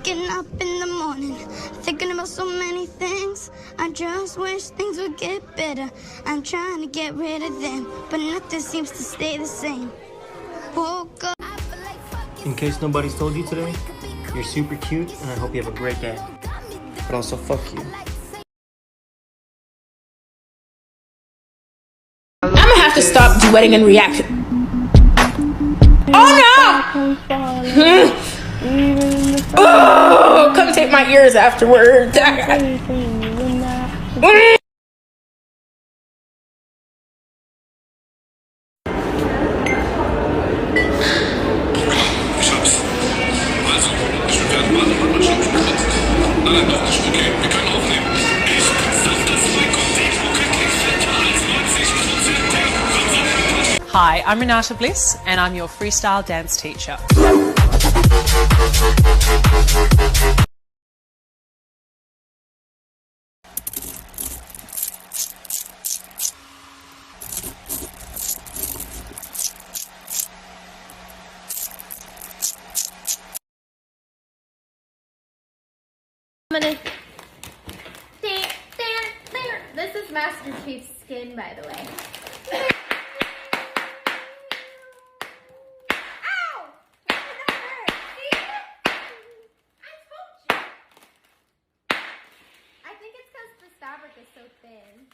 Waking up in the morning, thinking about so many things. I just wish things would get better. I'm trying to get rid of them, but nothing seems to stay the same. Woke up. In case nobody's told you today, you're super cute and I hope you have a great day. But also fuck you. I'm gonna have to stop duetting and react. Oh no! Oh, come take my ears afterwards. Hi, I'm Renata Bliss and I'm your freestyle dance teacher. I'm gonna This is Master Chief's skin, by the way. Ow! That did not hurt. See? I told you. I think it's because the fabric is so thin.